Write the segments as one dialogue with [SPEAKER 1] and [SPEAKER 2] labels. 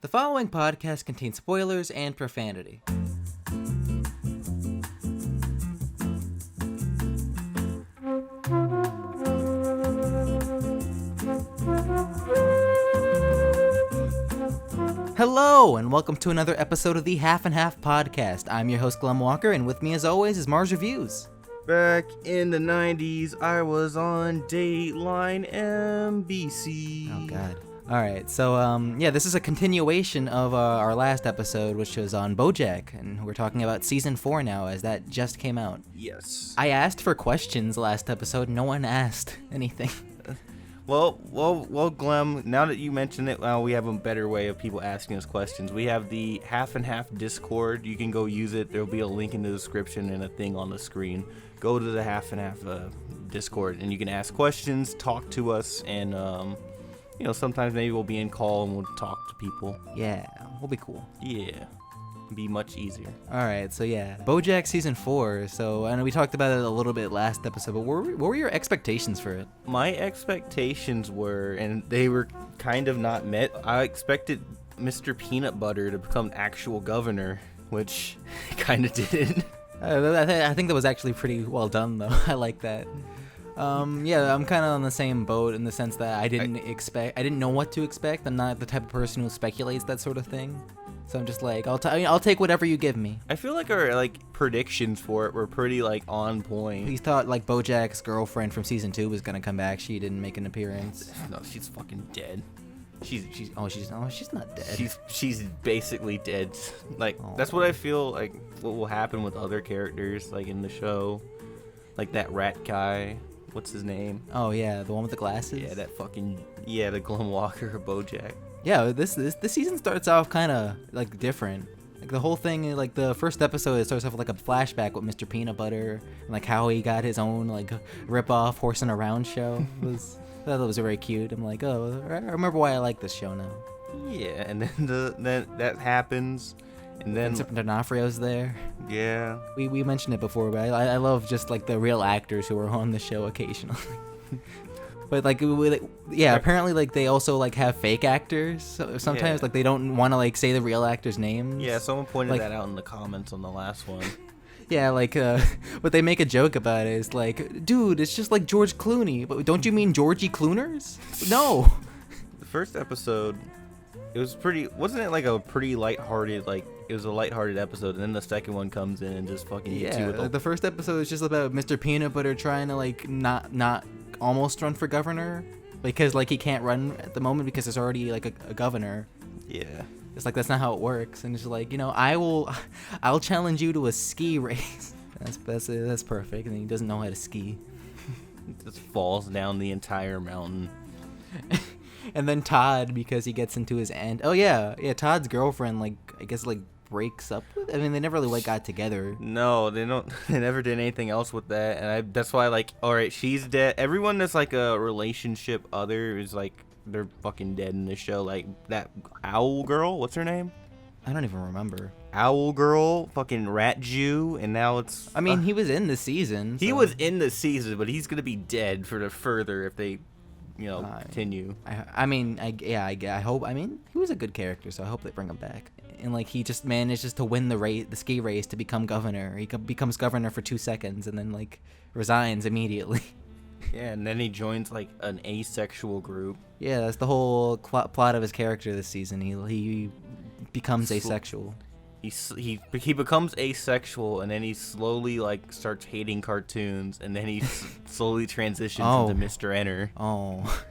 [SPEAKER 1] The following podcast contains spoilers and profanity. Hello, and welcome to another episode of the Half and Half podcast. I'm your host, Glem Walker, and with me as always is MarsReviews.
[SPEAKER 2] Back in the 90s, I was on Dateline NBC.
[SPEAKER 1] Oh, God. Alright, so, this is a continuation of our last episode, which was on Bojack, and we're talking about Season 4 now, as that just came out.
[SPEAKER 2] Yes.
[SPEAKER 1] I asked for questions last episode, no one asked anything.
[SPEAKER 2] Well, Glem, now that you mention it, we have a better way of people asking us questions. We have the Half and Half Discord. You can go use it. There'll be a link in the description and a thing on the screen. Go to the Half and Half Discord, and you can ask questions, talk to us, and, sometimes maybe we'll be in call and we'll talk to people.
[SPEAKER 1] Yeah, we'll be cool.
[SPEAKER 2] Yeah. Be much easier.
[SPEAKER 1] Alright, so yeah, Bojack Season 4, so I know we talked about it a little bit last episode, but what were your expectations for it?
[SPEAKER 2] My expectations were, and they were kind of not met, I expected Mr. Peanutbutter to become actual governor, which kind of didn't.
[SPEAKER 1] I think that was actually pretty well done, though. I like that. I'm kind of on the same boat in the sense that I didn't know what to expect. I'm not the type of person who speculates that sort of thing. So I'm just like, I'll take whatever you give me.
[SPEAKER 2] I feel like our predictions for it were pretty on point.
[SPEAKER 1] We thought Bojack's girlfriend from season 2 was gonna come back. She didn't make an appearance.
[SPEAKER 2] No, she's fucking dead. She's
[SPEAKER 1] not dead.
[SPEAKER 2] She's basically dead. That's what I feel like what will happen with other characters in the show. Like that rat guy. What's his name?
[SPEAKER 1] Oh yeah, the one with the glasses.
[SPEAKER 2] Yeah, the Glem Walker of Bojack.
[SPEAKER 1] Yeah, this season starts off kind of different. The whole thing, the first episode, it starts off with a flashback with Mr. Peanutbutter and how he got his own rip-off horsing around show. I thought it was very cute. I'm like, oh, I remember why I like this show now.
[SPEAKER 2] Yeah, and then that happens, and then
[SPEAKER 1] Vincent D'Onofrio's there.
[SPEAKER 2] Yeah.
[SPEAKER 1] We mentioned it before, but I love just the real actors who are on the show occasionally. But apparently they also they have actors. So sometimes they don't want to say the real actors' names.
[SPEAKER 2] Yeah, someone pointed that out in the comments on the last one.
[SPEAKER 1] Yeah, but they make a joke about it. It's dude, it's just like George Clooney. But don't you mean Georgie Clooners? No.
[SPEAKER 2] The first episode, wasn't it a pretty lighthearted, it was a lighthearted episode, and then the second one comes in and just fucking hits you with
[SPEAKER 1] the first episode is just about Mr. Peanutbutter trying to not almost run for governor because he can't run at the moment because there's already a governor.
[SPEAKER 2] Yeah.
[SPEAKER 1] It's that's not how it works, and it's I'll challenge you to a ski race. That's perfect, and he doesn't know how to ski.
[SPEAKER 2] He just falls down the entire mountain.
[SPEAKER 1] And then Todd, because he gets into his end. Oh yeah, Todd's girlfriend I guess breaks up with. I mean, they never really got together.
[SPEAKER 2] No, they don't. They never did anything else with that, and that's why all right, she's dead. Everyone that's a relationship other is they're fucking dead in this show. That owl girl, what's her name?
[SPEAKER 1] I don't even remember.
[SPEAKER 2] Owl girl, fucking rat Jew, and now it's.
[SPEAKER 1] I mean, he was in the season.
[SPEAKER 2] He was in the season, but he's gonna be dead for the further if they. Continue.
[SPEAKER 1] I hope. I mean, he was a good character, so I hope they bring him back. And he just manages to win the ski race to become governor. He becomes governor for 2 seconds and then resigns immediately.
[SPEAKER 2] Yeah, and then he joins an asexual group.
[SPEAKER 1] Yeah, that's the whole plot of his character this season. He becomes asexual.
[SPEAKER 2] He becomes asexual, and then he slowly starts hating cartoons, and then he slowly transitions into Mr. Enter.
[SPEAKER 1] Oh,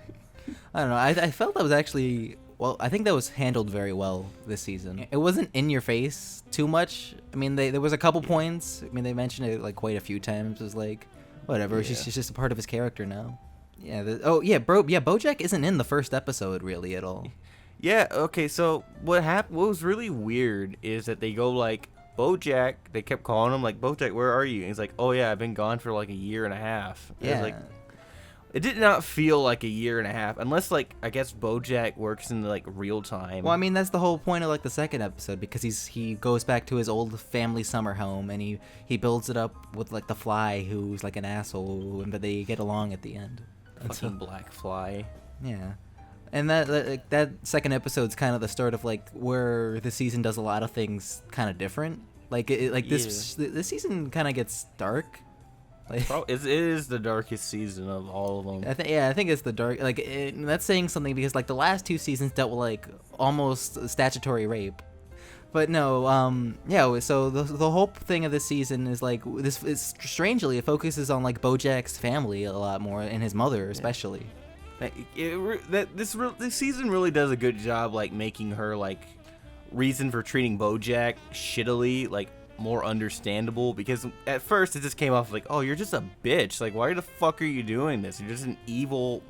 [SPEAKER 1] I don't know. I felt that was actually I think that was handled very well this season. It wasn't in your face too much. I mean, there was a couple points. I mean, they mentioned it quite a few times. It was whatever. Yeah. She's just a part of his character now. Yeah. Bojack isn't in the first episode really at all.
[SPEAKER 2] Yeah, okay, so what was really weird is that they go Bojack, they kept calling him Bojack, where are you? And he's oh yeah, I've been gone for a year and a half. And
[SPEAKER 1] yeah.
[SPEAKER 2] It did not feel like a year and a half, unless I guess Bojack works in real time.
[SPEAKER 1] Well, I mean, that's the whole point of the second episode, because he goes back to his old family summer home, and he builds it up with the Fly, who's an asshole, but they get along at the end.
[SPEAKER 2] Fucking Black Fly.
[SPEAKER 1] Yeah. And that second episode's kind of the start of like where the season does a lot of things kind of different. Like this season kind of gets dark. Like,
[SPEAKER 2] it is the darkest season of all of them.
[SPEAKER 1] I think it's the dark. Like that's saying something because like the last 2 seasons dealt with like almost statutory rape. But no, so the whole thing of this season is like this is strangely it focuses on like Bojack's family a lot more and his mother especially.
[SPEAKER 2] This season really does a good job like making her like reason for treating Bojack shittily like more understandable, because at first it just came off like, oh, you're just a bitch, like why the fuck are you doing this, you're just an evil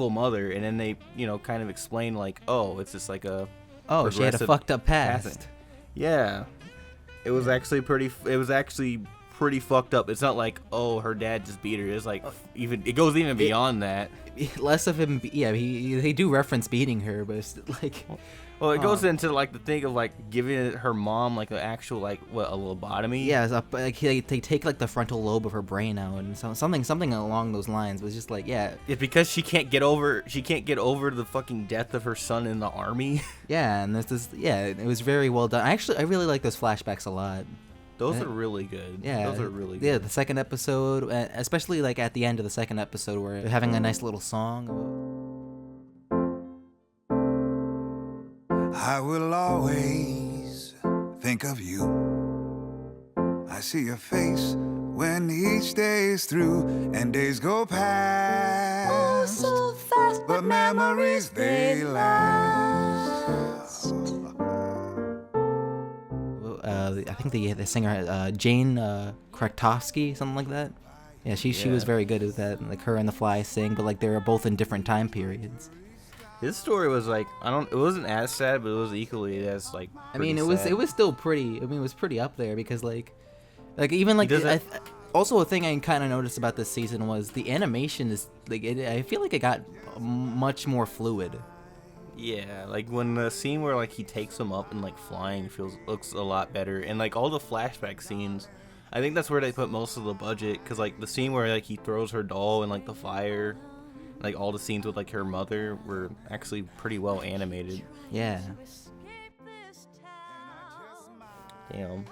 [SPEAKER 2] mother. And then they kind of explain like, oh, it's just like a
[SPEAKER 1] she had a fucked up past.
[SPEAKER 2] Yeah, it was actually pretty fucked up. It's not like, oh, her dad just beat her. It's like it goes even beyond that.
[SPEAKER 1] Less of him. Yeah, they do reference beating her, but it's like.
[SPEAKER 2] Well, it goes into like the thing of like giving her mom like an actual like a lobotomy.
[SPEAKER 1] Yeah, it's like they take like the frontal lobe of her brain out and something along those lines. Was just like, yeah.
[SPEAKER 2] It's because she can't get over the fucking death of her son in the army.
[SPEAKER 1] Yeah, and it was very well done. I really like those flashbacks a lot.
[SPEAKER 2] Those are really good.
[SPEAKER 1] Yeah,
[SPEAKER 2] those are really good.
[SPEAKER 1] Yeah, the second episode, especially like at the end of the second episode, where they're having a nice little song.
[SPEAKER 3] I will always think of you. I see your face when each day is through and days go past.
[SPEAKER 4] Oh, so fast,
[SPEAKER 3] but memories they last.
[SPEAKER 1] I think the singer Jane Krakowski, something like that. Yeah, she was very good at that. Like her and the Fly sing, but like they were both in different time periods.
[SPEAKER 2] His story was like, it wasn't as sad, but it was equally as like.
[SPEAKER 1] I mean, it was still pretty. I mean, it was pretty up there because like even like also a thing I kind of noticed about this season was the animation is like I feel like it got much more fluid.
[SPEAKER 2] Yeah, like when the scene where like he takes him up and like flying looks a lot better, and like all the flashback scenes, I think that's where they put most of the budget, because like the scene where like he throws her doll in like the fire. Like, all the scenes with, like, her mother were actually pretty well animated.
[SPEAKER 1] Yeah.
[SPEAKER 2] Damn.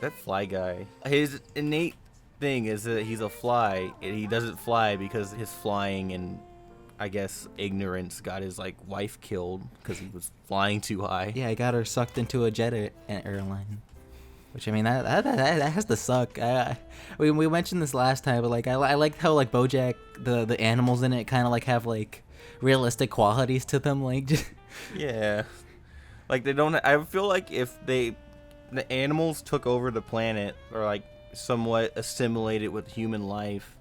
[SPEAKER 2] That Fly guy. His innate thing is that he's a fly, and he doesn't fly because his flying and, I guess, ignorance got his, like, wife killed because he was flying too high.
[SPEAKER 1] Yeah, he got her sucked into a jet airline. Which, I mean, that has to suck. We mentioned this last time, but like I like how like Bojack, the animals in it kind of like have like realistic qualities to them, like just
[SPEAKER 2] yeah, like they don't. I feel like if the animals took over the planet or like somewhat assimilated with human life,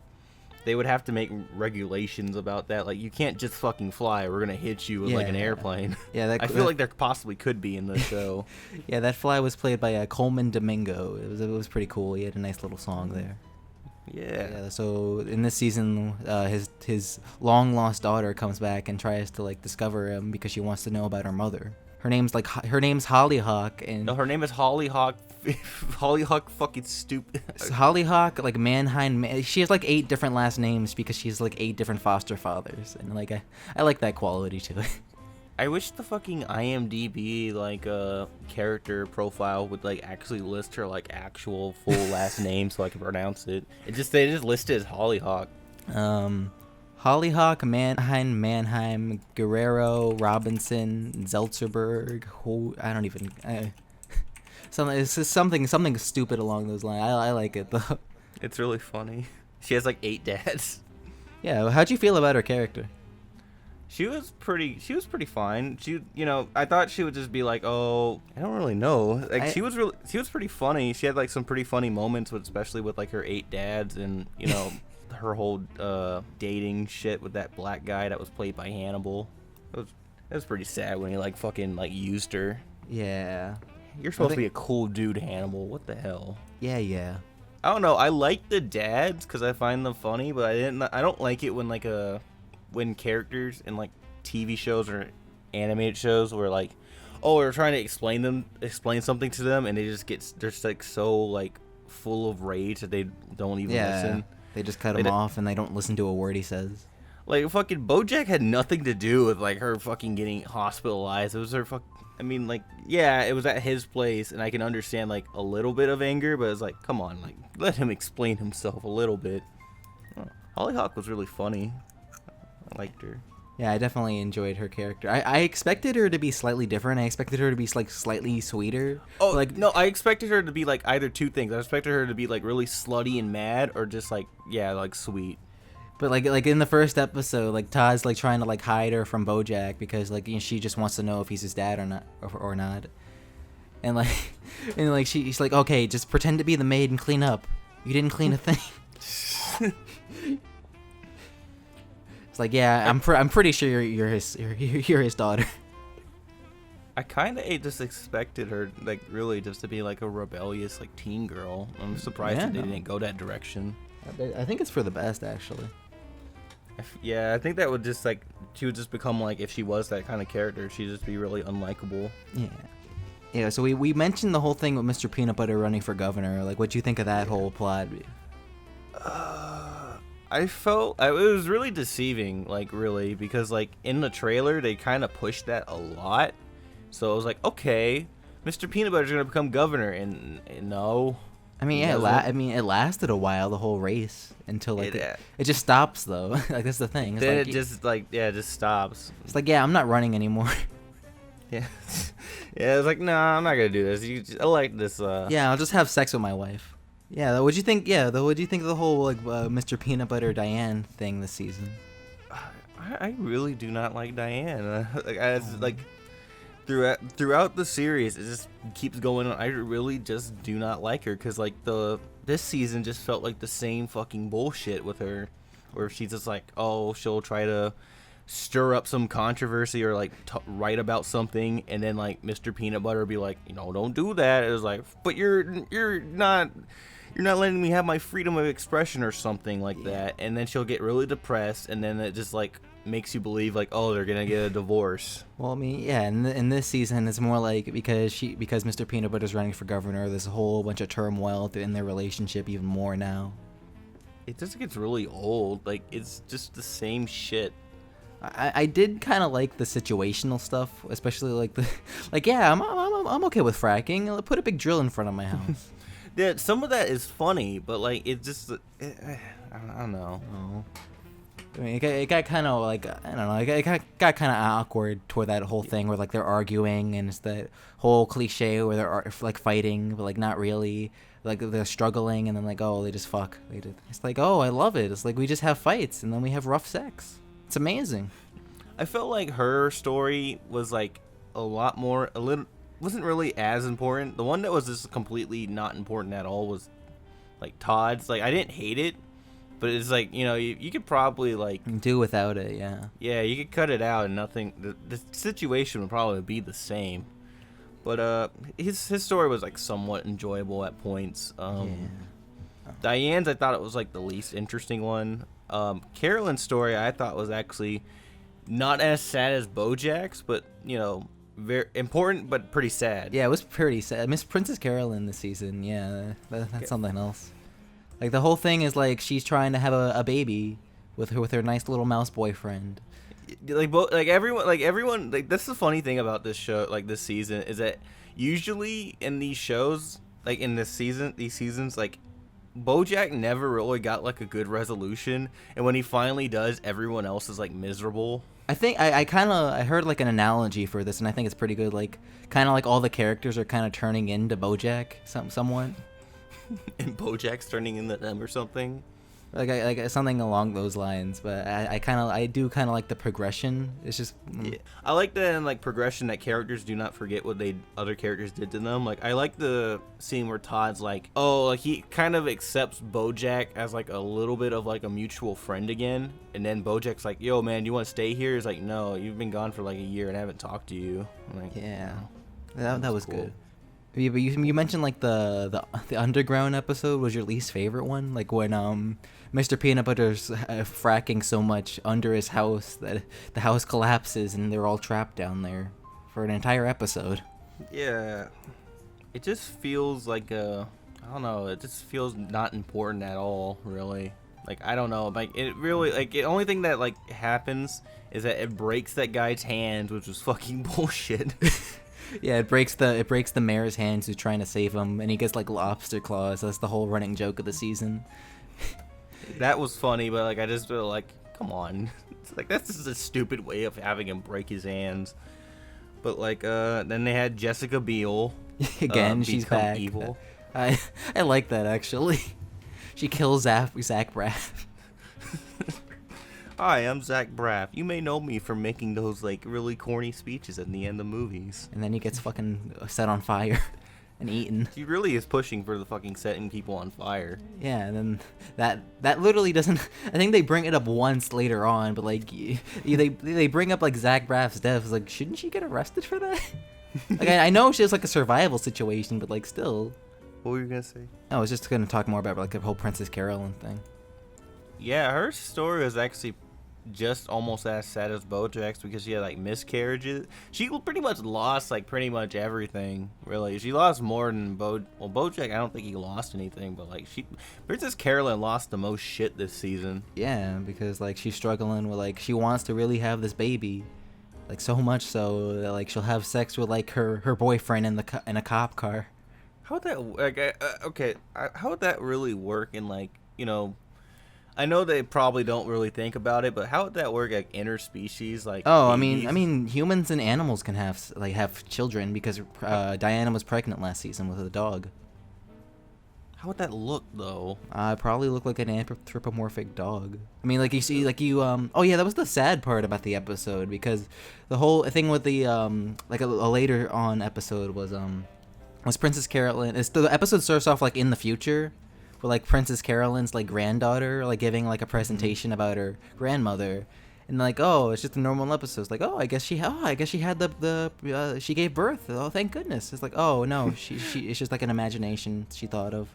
[SPEAKER 2] they would have to make regulations about that. Like, you can't just fucking fly. We're gonna hit you with like an airplane.
[SPEAKER 1] Yeah,
[SPEAKER 2] I feel like there possibly could be in the show.
[SPEAKER 1] Yeah, that fly was played by Coleman Domingo. It was pretty cool. He had a nice little song there.
[SPEAKER 2] Yeah.
[SPEAKER 1] So in this season, his long lost daughter comes back and tries to like discover him because she wants to know about her mother. Her name's Hollyhock, and
[SPEAKER 2] no, her name is Hollyhock. Hollyhock, fucking stupid.
[SPEAKER 1] Hollyhock, like Manheim. She has like 8 different last names because she's like 8 different foster fathers, and like I like that quality to it.
[SPEAKER 2] I wish the fucking IMDb like character profile would like actually list her like actual full last name so I can pronounce it. They just list it as Hollyhock.
[SPEAKER 1] Hollyhock, Mannheim, Guerrero, Robinson, Zeltzerberg. I don't even. Something stupid along those lines. I like it though.
[SPEAKER 2] It's really funny. She has like 8 dads.
[SPEAKER 1] Yeah. How'd you feel about her character?
[SPEAKER 2] She was pretty fine. I thought she would just be like, oh, I don't really know. Like she was pretty funny. She had like some pretty funny moments especially with like her 8 dads and her whole dating shit with that black guy that was played by Hannibal. It was pretty sad when he like fucking like used her.
[SPEAKER 1] Yeah.
[SPEAKER 2] You're supposed to be a cool dude, Hannibal. What the hell?
[SPEAKER 1] Yeah.
[SPEAKER 2] I don't know. I like the dads because I find them funny, but I don't like it when like when characters in like TV shows or animated shows where like, oh, we're trying to explain something to them, and they're just like so like full of rage that they don't even listen.
[SPEAKER 1] They just cut him off and they don't listen to a word he says.
[SPEAKER 2] Like, fucking Bojack had nothing to do with, like, her fucking getting hospitalized. It was her I mean, like, yeah, it was at his place, and I can understand, like, a little bit of anger, but it's like, come on, like, let him explain himself a little bit. Oh, Hollyhock was really funny. I liked her.
[SPEAKER 1] Yeah, I definitely enjoyed her character. I expected her to be slightly different. I expected her to be, like, slightly sweeter.
[SPEAKER 2] Oh,
[SPEAKER 1] like,
[SPEAKER 2] no, I expected her to be, like, either two things. I expected her to be, like, really slutty and mad, or just, like, yeah, like, sweet.
[SPEAKER 1] But like in the first episode, like Todd's like trying to like hide her from Bojack because like she just wants to know if he's his dad or not, and like she's like, okay, just pretend to be the maid and clean up. You didn't clean a thing. It's like, yeah, I'm pretty sure you're his daughter.
[SPEAKER 2] I kind of just expected her, like, really just to be like a rebellious like teen girl. I'm surprised that they didn't go that direction.
[SPEAKER 1] I think it's for the best, actually.
[SPEAKER 2] Yeah, I think that would just, like, she would just become, like, if she was that kind of character, she'd just be really unlikable.
[SPEAKER 1] Yeah, so we mentioned the whole thing with Mr. Peanut Butter running for governor. Like, what'd you think of that whole plot?
[SPEAKER 2] I felt, it was really deceiving, like, really, because, like, in the trailer, they kind of pushed that a lot. So I was like, okay, Mr. Peanut Butter's going to become governor, and no.
[SPEAKER 1] I mean, yeah, it lasted a while, the whole race, until like it just stops though. Like that's the thing. It's
[SPEAKER 2] then
[SPEAKER 1] like,
[SPEAKER 2] it just like it just stops.
[SPEAKER 1] It's like, yeah, I'm not running anymore.
[SPEAKER 2] Yeah, yeah. It's like, no, I'm not gonna do this. You just elect this.
[SPEAKER 1] Yeah, I'll just have sex with my wife. Yeah, what'd you think? Yeah, what'd you think of the whole like Mr. Peanut Butter Diane thing this season?
[SPEAKER 2] I really do not like Diane. Like throughout the series, it just keeps going on. I really just do not like her because like this season just felt like the same fucking bullshit with her, where she's just like, oh, she'll try to stir up some controversy or like write about something, and then like Mr. Peanut Butter will be like, don't do that. It was like, but you're not letting me have my freedom of expression or something like that, and then she'll get really depressed, and then it just like makes you believe like, oh, they're gonna get a divorce.
[SPEAKER 1] Well, I mean, yeah, in this season it's more like because Mr. Peanut Butter's running for governor, there's a whole bunch of turmoil in their relationship even more now.
[SPEAKER 2] It just gets really old. Like it's just the same shit.
[SPEAKER 1] I did kind of like the situational stuff, especially like yeah, I'm okay with fracking. Put a big drill in front of my house.
[SPEAKER 2] Yeah, some of that is funny, but like it just I don't know.
[SPEAKER 1] Oh. I mean, it got kind of like, I don't know, it got kind of awkward toward that whole thing where like they're arguing and it's that whole cliche where they're like fighting but like not really, like they're struggling and then like, oh, they just fuck. It's like, oh, I love it. It's like we just have fights and then we have rough sex. It's amazing.
[SPEAKER 2] I felt like her story was like wasn't really as important. The one that was just completely not important at all was like Todd's. Like I didn't hate it, but it's like, you could probably like
[SPEAKER 1] do without it. Yeah,
[SPEAKER 2] you could cut it out and nothing, the situation would probably be the same. But his story was like somewhat enjoyable at points. Diane's, I thought it was like the least interesting one. Carolyn's story I thought was actually not as sad as Bojack's, but very important but pretty sad.
[SPEAKER 1] Yeah, it was pretty sad. Miss Princess Carolyn this season. Yeah, that's something else. Like the whole thing is like she's trying to have a baby with her nice little mouse boyfriend.
[SPEAKER 2] Like everyone that's the funny thing about this show, like this season, is that usually in these shows, like in these seasons, like Bojack never really got like a good resolution, and when he finally does, everyone else is like miserable.
[SPEAKER 1] I think I heard like an analogy for this, and I think it's pretty good. Like kind of like all the characters are kind of turning into Bojack somewhat.
[SPEAKER 2] And Bojack's turning into them or something.
[SPEAKER 1] Like something along those lines, but I do kind of like the progression. It's just
[SPEAKER 2] yeah. I like the like progression that characters do not forget what other characters did to them. Like I like the scene where Todd's like, oh, like he kind of accepts Bojack as like a little bit of like a mutual friend again, and then Bojack's like, yo man, you want to stay here? He's like, no, you've been gone for like a year and I haven't talked to you. I'm like,
[SPEAKER 1] yeah, that was cool. Good. Yeah, but you mentioned like the underground episode was your least favorite one, like when Mr. Peanut Butter's fracking so much under his house that the house collapses and they're all trapped down there for an entire episode.
[SPEAKER 2] Yeah, it just feels like I don't know, it just feels not important at all, really. Like, I don't know. Like, it really, like, the only thing that, like, happens is that it breaks that guy's hands, which was fucking bullshit.
[SPEAKER 1] Yeah, it breaks the mayor's hands who's trying to save him, and he gets like lobster claws. That's the whole running joke of the season.
[SPEAKER 2] That was funny, but like I just feel like, come on, it's like that's just a stupid way of having him break his hands. But like, then they had Jessica Biel.
[SPEAKER 1] Again, she's back.
[SPEAKER 2] Evil.
[SPEAKER 1] I like that actually. She kills Zach Braff.
[SPEAKER 2] Hi, I'm Zach Braff. You may know me from making those like really corny speeches at the end of movies.
[SPEAKER 1] And then he gets fucking set on fire and eaten.
[SPEAKER 2] He really is pushing for the fucking setting people on fire.
[SPEAKER 1] Yeah, and then that literally doesn't. I think they bring it up once later on, but like they bring up like Zach Braff's death. It's like, shouldn't she get arrested for that? Like I know she was like a survival situation, but like still.
[SPEAKER 2] What were you gonna say?
[SPEAKER 1] I was just gonna talk more about like the whole Princess Carolyn thing.
[SPEAKER 2] Yeah, her story was actually just almost as sad as Bojack's because she had like miscarriages. She pretty much lost like pretty much everything. Really, she lost more than Bojack. I don't think he lost anything, but like Princess Carolyn lost the most shit this season.
[SPEAKER 1] Yeah, because like she's struggling with like she wants to really have this baby, like so much so that like she'll have sex with like her boyfriend in a cop car.
[SPEAKER 2] How would that like how would that really work in like, you know, I know they probably don't really think about it, but how would that work like interspecies like babies?
[SPEAKER 1] I mean humans and animals can have children because Diana was pregnant last season with a dog.
[SPEAKER 2] How would that look though?
[SPEAKER 1] Probably look like an anthropomorphic dog. I mean, like you see, like you oh yeah, that was the sad part about the episode because the whole thing with the like a later on episode was Princess Carolyn. The episode starts off like in the future, with like Princess Carolyn's like granddaughter like giving like a presentation about her grandmother, and like, oh, it's just a normal episode. It's like, oh, I guess she had she gave birth. Oh, thank goodness. It's like, oh no, she it's just like an imagination she thought of.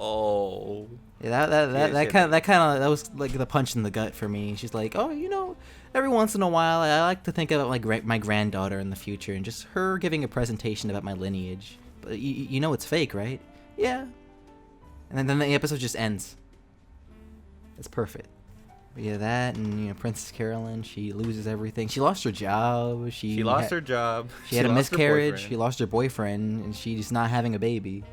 [SPEAKER 2] Oh.
[SPEAKER 1] Yeah, that was like the punch in the gut for me. She's like, oh, you know, every once in a while I like to think about like my granddaughter in the future and just her giving a presentation about my lineage. But you know it's fake, right? Yeah. And then the episode just ends. It's perfect. But yeah, that and you know Princess Carolyn, she loses everything. She lost her job. She lost
[SPEAKER 2] her job.
[SPEAKER 1] She had a miscarriage. She lost her boyfriend, and she's not having a baby.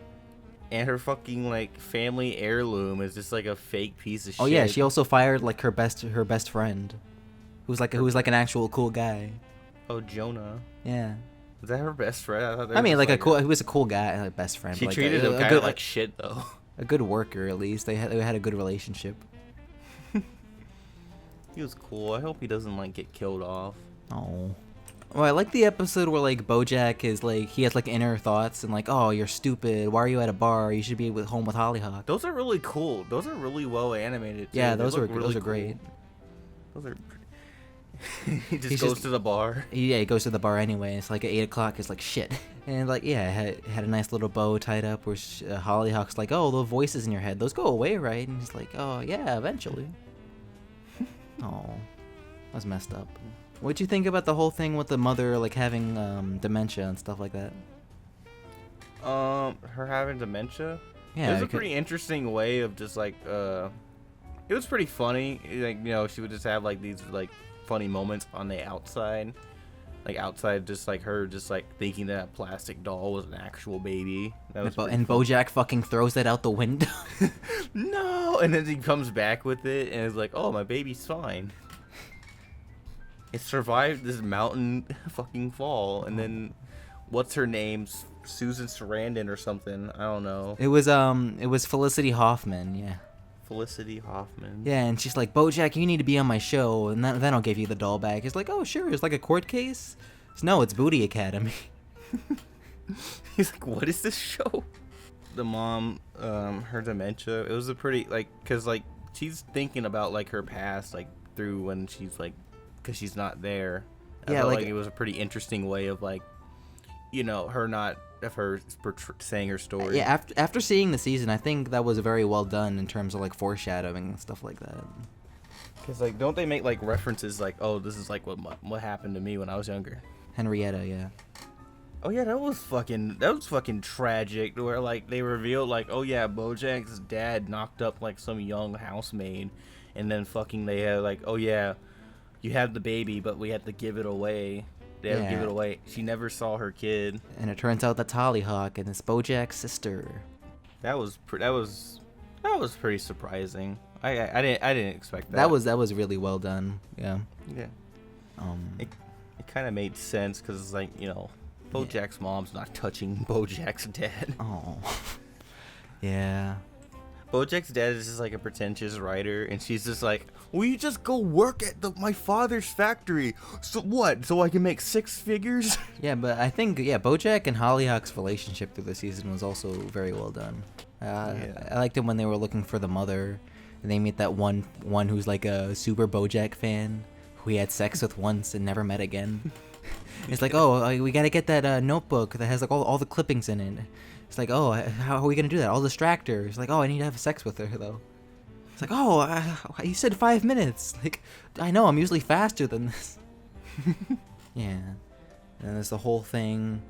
[SPEAKER 2] And her fucking like family heirloom is just like a fake piece of shit.
[SPEAKER 1] Oh yeah, she also fired like her best friend, who's like an actual cool guy.
[SPEAKER 2] Oh, Jonah.
[SPEAKER 1] Yeah.
[SPEAKER 2] Is that her best friend?
[SPEAKER 1] I mean, like he was a cool guy, like best friend.
[SPEAKER 2] She
[SPEAKER 1] but, like,
[SPEAKER 2] treated him kind of like shit though.
[SPEAKER 1] A good worker at least. They had a good relationship.
[SPEAKER 2] He was cool. I hope he doesn't like get killed off.
[SPEAKER 1] Oh. Well, I like the episode where like Bojack is like he has like inner thoughts and like, oh, you're stupid. Why are you at a bar? You should be home with Hollyhock.
[SPEAKER 2] Those are really cool. Those are really well animated too.
[SPEAKER 1] Yeah, those are
[SPEAKER 2] really
[SPEAKER 1] cool.
[SPEAKER 2] Great. Those are. He goes to the bar.
[SPEAKER 1] Yeah, he goes to the bar anyway. It's like at 8 o'clock. It's like shit. And like yeah, had a nice little bow tied up where Hollyhock's like, oh, the voices in your head, those go away, right? And he's like, oh yeah, eventually. Oh, that was messed up. What'd you think about the whole thing with the mother like having dementia and stuff like that?
[SPEAKER 2] Her having dementia?
[SPEAKER 1] Yeah,
[SPEAKER 2] it was a pretty interesting way of just like it was pretty funny. Like, you know, she would just have like these like funny moments on the outside. Like outside, just like her just like thinking that plastic doll was an actual baby. That was
[SPEAKER 1] and Bojack fucking throws it out the window.
[SPEAKER 2] No, and then he comes back with it and is like, oh, my baby's fine. It survived this mountain fucking fall, and then what's her name? Susan Sarandon or something. I don't know.
[SPEAKER 1] It was Felicity Hoffman, yeah.
[SPEAKER 2] Felicity Hoffman.
[SPEAKER 1] Yeah, and she's like, Bojack, you need to be on my show, and then I'll give you the doll back. He's like, oh, sure. It's like a court case? No, it's Booty Academy.
[SPEAKER 2] He's like, what is this show? The mom, her dementia, it was a pretty, like, because, like, she's thinking about, like, her past, like, through when she's, like, because she's not there. I felt like it was a pretty interesting way of, like, you know, her saying her story.
[SPEAKER 1] Yeah, after seeing the season, I think that was very well done in terms of like foreshadowing and stuff like that.
[SPEAKER 2] Because like, don't they make like references like, oh, this is like what happened to me when I was younger?
[SPEAKER 1] Henrietta, yeah.
[SPEAKER 2] Oh yeah, that was fucking tragic. Where like they revealed like, oh yeah, Bojack's dad knocked up like some young housemaid, and then fucking they had like, oh yeah, you have the baby, but we have to give it away. They have to give it away. She never saw her kid,
[SPEAKER 1] and it turns out that's Hollyhock and it's Bojack's sister.
[SPEAKER 2] That was pretty surprising. I didn't expect that.
[SPEAKER 1] That was really well done. Yeah.
[SPEAKER 2] Yeah. It kind of made sense because it's like, you know, Bojack's mom's not touching Bojack's dad.
[SPEAKER 1] Oh. Yeah.
[SPEAKER 2] Bojack's dad is just like a pretentious writer, and she's just like, "Will you just go work at my father's factory? So what? So I can make 6 figures?"
[SPEAKER 1] Yeah, but I think Bojack and Hollyhock's relationship through the season was also very well done. I liked it when they were looking for the mother, and they meet that one who's like a super Bojack fan who he had sex with once and never met again. It's like, oh, we gotta get that notebook that has like all the clippings in it. It's like, oh, how are we gonna do that? I'll distract her. It's like, oh, I need to have sex with her though. It's like, oh, you said 5 minutes. Like, I know, I'm usually faster than this. Yeah. And there's the whole thing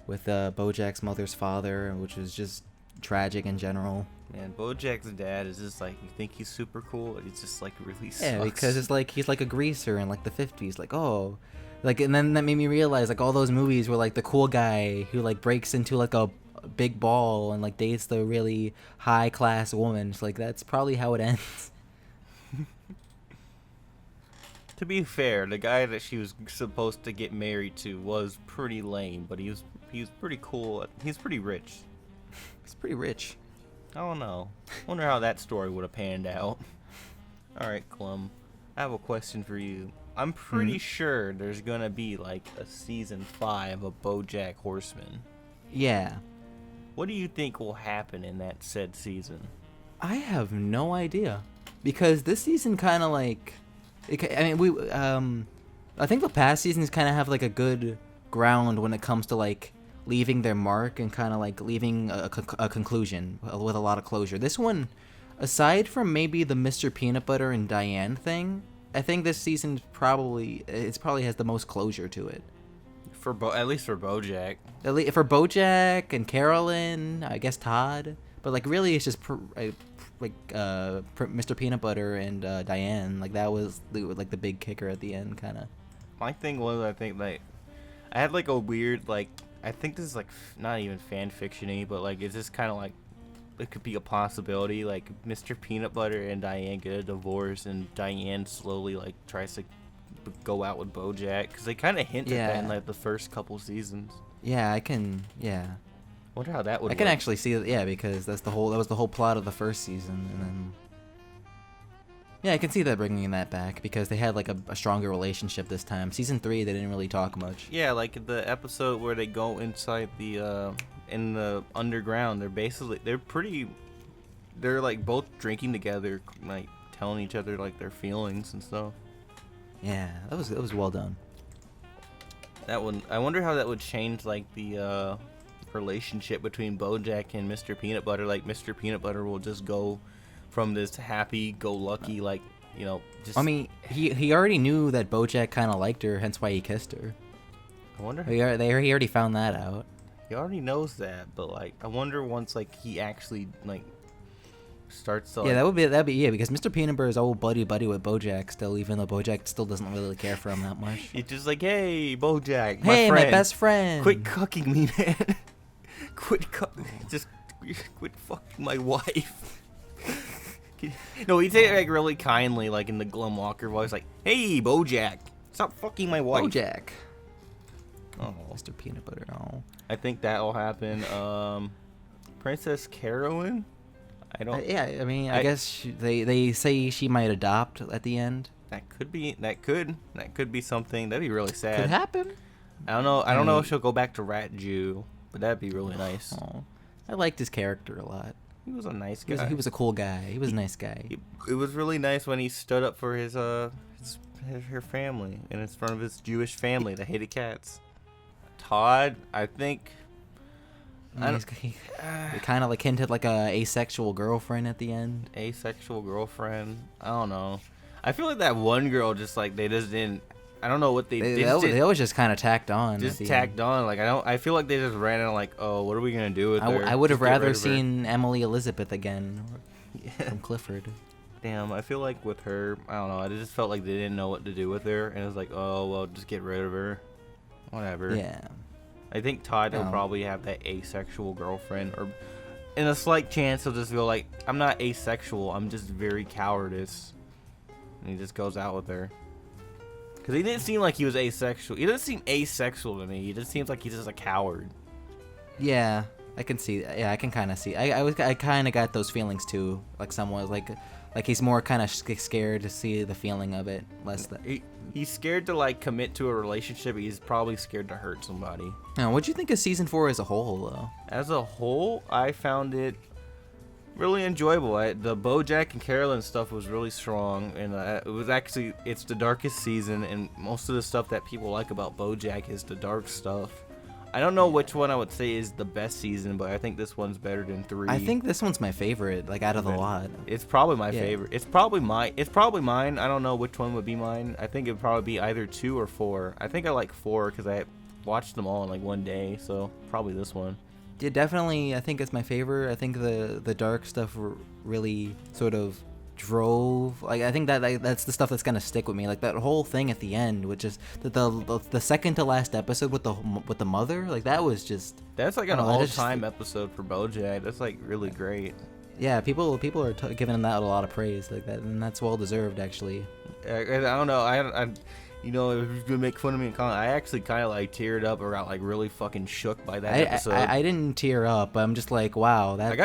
[SPEAKER 1] with Bojack's mother's father, which is just tragic in general.
[SPEAKER 2] Man, Bojack's dad is just like, you think he's super cool, but he's just like really sucks.
[SPEAKER 1] Yeah, because it's like he's like a greaser in like the 50s. Like, oh. Like, and then that made me realize, like, all those movies were, like, the cool guy who, like, breaks into, like, a big ball and, like, dates the really high-class woman. It's like, that's probably how it ends.
[SPEAKER 2] To be fair, the guy that she was supposed to get married to was pretty lame, but he was pretty cool. He's pretty rich.
[SPEAKER 1] He's pretty rich.
[SPEAKER 2] I don't know. Wonder how that story would have panned out. Alright, Glem. I have a question for you. I'm pretty sure there's gonna be like a season 5 of Bojack Horseman.
[SPEAKER 1] Yeah.
[SPEAKER 2] What do you think will happen in that said season?
[SPEAKER 1] I have no idea, because this season kind of like, I think the past seasons kind of have like a good ground when it comes to like leaving their mark and kind of like leaving a conclusion with a lot of closure. This one, aside from maybe the Mr. Peanutbutter and Diane thing, I think this season probably has the most closure to it.
[SPEAKER 2] At least for Bojack.
[SPEAKER 1] For Bojack and Carolyn, I guess Todd, but like really it's just Mr. Peanutbutter and Diane. Like that was like the big kicker at the end, kind of.
[SPEAKER 2] My thing was, I think like I had like a weird like, I think this is like not even fan fiction-y, but like it's just kind of like, it could be a possibility, like Mr. Peanutbutter and Diane get a divorce and Diane slowly like tries to go out with Bojack, because they kind of hinted that in like the first couple seasons.
[SPEAKER 1] Yeah, I can. Yeah.
[SPEAKER 2] Wonder how that would.
[SPEAKER 1] I can actually see it. Yeah, because that was the whole plot of the first season, and then. Yeah, I can see that bringing that back because they had like a stronger relationship this time. Season 3, they didn't really talk much.
[SPEAKER 2] Yeah, like the episode where they go inside the in the underground. They're like both drinking together, like telling each other like their feelings and stuff.
[SPEAKER 1] Yeah, that was well done.
[SPEAKER 2] That one, I wonder how that would change like the relationship between Bojack and Mr. Peanutbutter. Like Mr. Peanutbutter will just go from this happy-go-lucky, like, you know, just.
[SPEAKER 1] I mean, he already knew that Bojack kind of liked her, hence why he kissed her.
[SPEAKER 2] I wonder.
[SPEAKER 1] He already found that out.
[SPEAKER 2] He already knows that, but like, I wonder once like he actually like starts to. Like,
[SPEAKER 1] yeah, that'd be because Mr. Peanutbutter is old buddy with Bojack still, even though Bojack still doesn't really care for him that much.
[SPEAKER 2] He's just like, hey, Bojack,
[SPEAKER 1] my best friend,
[SPEAKER 2] quit cucking me, man. quit fucking my wife. No, he'd say it like really kindly, like in the Glem Walker voice, like, "Hey, Bojack, stop fucking my wife."
[SPEAKER 1] Bojack.
[SPEAKER 2] Oh,
[SPEAKER 1] Mr. Peanutbutter. Oh.
[SPEAKER 2] I think that'll happen. Princess Carolyn. I don't.
[SPEAKER 1] I mean, I guess they say she might adopt at the end.
[SPEAKER 2] That could be something. That'd be really sad.
[SPEAKER 1] Could happen.
[SPEAKER 2] I don't know. I don't know if she'll go back to Rat Jew, but that'd be really nice.
[SPEAKER 1] Oh, I liked his character a lot.
[SPEAKER 2] He was a nice guy.
[SPEAKER 1] He was a cool guy. He was a nice guy.
[SPEAKER 2] It was really nice when he stood up for her family and in front of his Jewish family that hated cats. Todd, I think.
[SPEAKER 1] He kind of like hinted like a asexual girlfriend at the end.
[SPEAKER 2] Asexual girlfriend. I don't know. I feel like that one girl just like they just didn't I don't know what
[SPEAKER 1] they always just kind of tacked on.
[SPEAKER 2] Just tacked on. Like I feel like they just ran out. Like, oh, what are we gonna do with her?
[SPEAKER 1] I would have rather seen Emily Elizabeth again from Clifford.
[SPEAKER 2] Damn, I feel like with her, I don't know. I just felt like they didn't know what to do with her, and it was like, oh well, just get rid of her. Whatever.
[SPEAKER 1] Yeah.
[SPEAKER 2] I think Todd will probably have that asexual girlfriend, or in a slight chance he'll just go like, I'm not asexual, I'm just very cowardice, and he just goes out with her. Because he didn't seem like he was asexual. He doesn't seem asexual to me. He just seems like he's just a coward.
[SPEAKER 1] Yeah, I can see. Yeah, I can kind of see. I kind of got those feelings too. Like someone like he's more kind of scared to see the feeling of it, less that.
[SPEAKER 2] He's scared to like commit to a relationship. He's probably scared to hurt somebody.
[SPEAKER 1] Now, what'd you think of season 4 as a whole, though?
[SPEAKER 2] As a whole, I found it really enjoyable. The Bojack and Carolyn stuff was really strong, and it's the darkest season, and most of the stuff that people like about Bojack is the dark stuff. I don't know which one I would say is the best season, but I think this one's better than 3.
[SPEAKER 1] I think this one's my favorite, like out of the lot.
[SPEAKER 2] It's probably my favorite. It's probably mine. I don't know which one would be mine. I think it'd probably be either 2 or 4. I think I like 4 because I watched them all in like one day, so probably this one.
[SPEAKER 1] Yeah, definitely. I think it's my favorite. I think the dark stuff really sort of drove. Like I think that's the stuff that's gonna stick with me. Like that whole thing at the end, which is the second to last episode with the mother. Like that's
[SPEAKER 2] like an all-time episode for Bojack. That's like really great.
[SPEAKER 1] Yeah, people are giving that a lot of praise like that, and that's well deserved actually.
[SPEAKER 2] I don't know. I you know, if you're gonna make fun of me in comment, I actually kind of like teared up or got like really fucking shook by that episode.
[SPEAKER 1] I didn't tear up, but I'm just like, wow, that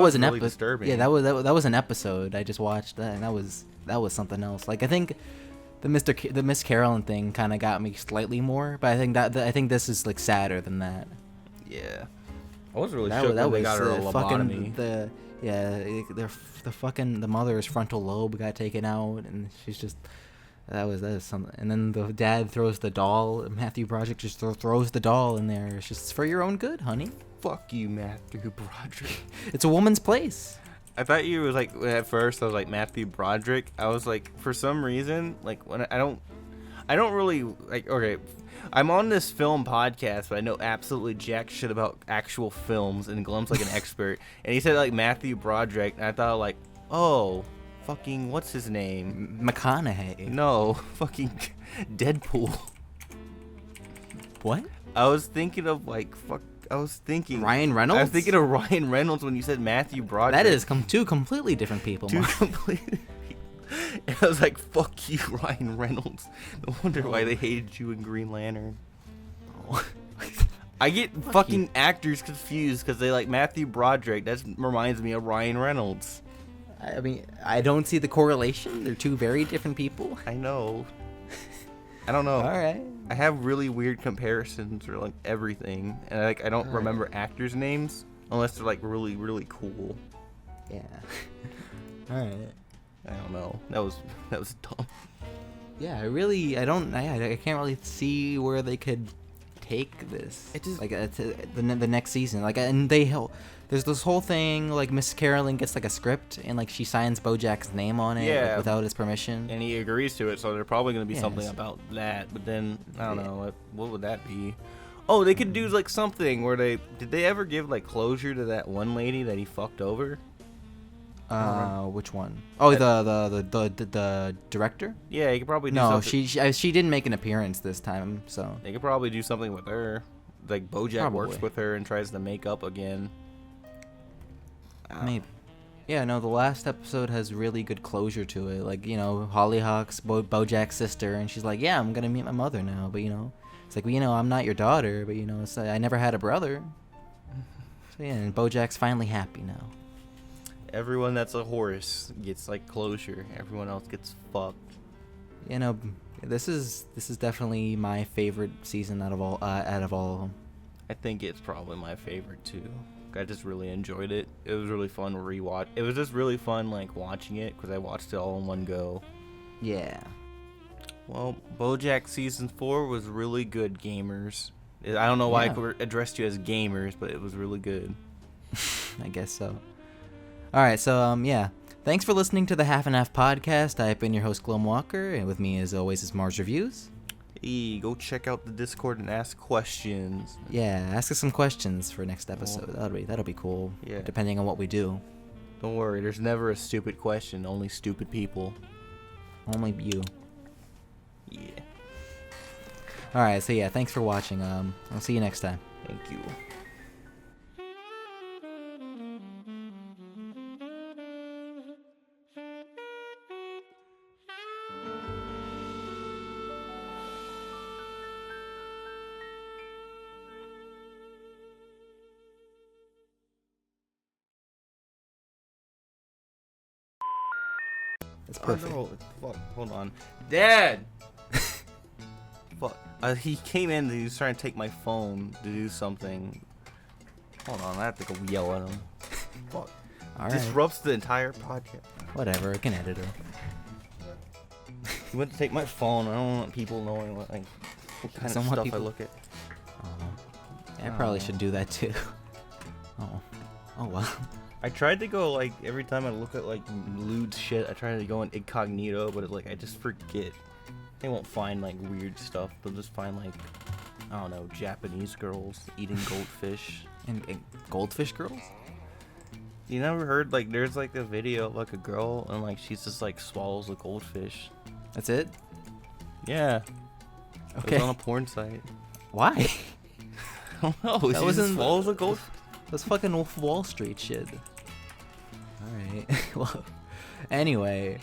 [SPEAKER 1] was an
[SPEAKER 2] really
[SPEAKER 1] episode.
[SPEAKER 2] disturbing.
[SPEAKER 1] Yeah, that was an episode. I just watched that, and that was something else. Like I think the Miss Carolyn thing kind of got me slightly more, but I think this is like sadder than that.
[SPEAKER 2] Yeah, I was really shook when they got her a lobotomy.
[SPEAKER 1] The mother's frontal lobe got taken out, and she's just. That was something. And then the dad throws the doll. Matthew Broderick just throws the doll in there. It's just for your own good, honey.
[SPEAKER 2] Fuck you, Matthew Broderick.
[SPEAKER 1] It's a woman's place.
[SPEAKER 2] I thought you was like at first. I was like Matthew Broderick. I was like for some reason like when I don't really like. Okay, I'm on this film podcast, but I know absolutely jack shit about actual films. And Glem's like an expert. And he said like Matthew Broderick, and I thought like, oh. Fucking what's his name?
[SPEAKER 1] McConaughey.
[SPEAKER 2] No, fucking Deadpool.
[SPEAKER 1] What?
[SPEAKER 2] I was thinking of like
[SPEAKER 1] Ryan Reynolds.
[SPEAKER 2] I was thinking of Ryan Reynolds when you said Matthew Broderick.
[SPEAKER 1] That is two completely different people.
[SPEAKER 2] Two completely. And I was like, "Fuck you, Ryan Reynolds." No wonder why they hated you in Green Lantern. Oh. I get fucking actors confused because they like Matthew Broderick. That reminds me of Ryan Reynolds.
[SPEAKER 1] I mean, I don't see the correlation. They're two very different people.
[SPEAKER 2] I know. I don't know.
[SPEAKER 1] All right.
[SPEAKER 2] I have really weird comparisons for like everything, and I don't remember actors' names unless they're like really, really cool.
[SPEAKER 1] Yeah. All right.
[SPEAKER 2] I don't know. That was dumb.
[SPEAKER 1] Yeah, I can't really see where they could take this. It just like the next season. Like, and there's this whole thing, like, Miss Carolyn gets, like, a script, and, like, she signs Bojack's name on it like, without his permission.
[SPEAKER 2] And he agrees to it, so there's probably going to be something about that. But then, I don't know, what would that be? Oh, they could do, like, something where did they ever give, like, closure to that one lady that he fucked over?
[SPEAKER 1] Which one? Oh, the director?
[SPEAKER 2] Yeah, you could probably do
[SPEAKER 1] something. No, she didn't make an appearance this time, so.
[SPEAKER 2] They could probably do something with her. Like, Bojack works with her and tries to make up again.
[SPEAKER 1] Maybe. Yeah, no, the last episode has really good closure to it. Like, you know, Hollyhock's Bojack's sister, and she's like, yeah, I'm going to meet my mother now. But, you know, it's like, well, you know, I'm not your daughter, but, you know, it's like, I never had a brother. So, yeah, and Bojack's finally happy now.
[SPEAKER 2] Everyone that's a horse gets, like, closure. Everyone else gets fucked.
[SPEAKER 1] You know, this is definitely my favorite season out of all of them.
[SPEAKER 2] I think it's probably my favorite, too. I just really enjoyed it. It was really fun to rewatch. It was just really fun, like, watching it, because I watched it all in one go.
[SPEAKER 1] Yeah.
[SPEAKER 2] Well, Bojack Season 4 was really good, gamers. I don't know why I addressed you as gamers, but it was really good.
[SPEAKER 1] I guess so. Alright, so, yeah. Thanks for listening to the Half and Half podcast. I've been your host, Glem Walker, and with me, as always, is MarsReviews.
[SPEAKER 2] Hey, go check out the Discord and ask questions.
[SPEAKER 1] Yeah, ask us some questions for next episode. That'll be cool.
[SPEAKER 2] Yeah.
[SPEAKER 1] Depending on what we do.
[SPEAKER 2] Don't worry, there's never a stupid question, only stupid people.
[SPEAKER 1] Only you.
[SPEAKER 2] Yeah.
[SPEAKER 1] Alright, so yeah, thanks for watching. I'll see you next time.
[SPEAKER 2] Thank you.
[SPEAKER 1] It's perfect.
[SPEAKER 2] Oh, no. Fuck, hold on. Dad! Fuck. He came in, he was trying to take my phone to do something. Hold on, I have to go yell at him. Fuck.
[SPEAKER 1] Alright.
[SPEAKER 2] Disrupts the entire podcast.
[SPEAKER 1] Whatever, I can edit her.
[SPEAKER 2] He went to take my phone. I don't want people knowing what kind of stuff I look at.
[SPEAKER 1] I probably should do that too. Oh well.
[SPEAKER 2] I tried to go, like, every time I look at, like, lewd shit, I try to go in incognito, but, like, I just forget. They won't find, like, weird stuff. They'll just find, like, I don't know, Japanese girls eating goldfish.
[SPEAKER 1] And goldfish girls?
[SPEAKER 2] You never heard, like, there's, like, a video of, like, a girl, and, like, she's just, like, swallows a goldfish.
[SPEAKER 1] That's it?
[SPEAKER 2] Yeah.
[SPEAKER 1] Okay.
[SPEAKER 2] It was on a porn site.
[SPEAKER 1] Why?
[SPEAKER 2] I don't know.
[SPEAKER 1] That
[SPEAKER 2] She
[SPEAKER 1] was
[SPEAKER 2] just
[SPEAKER 1] in
[SPEAKER 2] swallows a goldfish.
[SPEAKER 1] That's fucking Wolf of Wall Street shit. Alright. Well, anyway.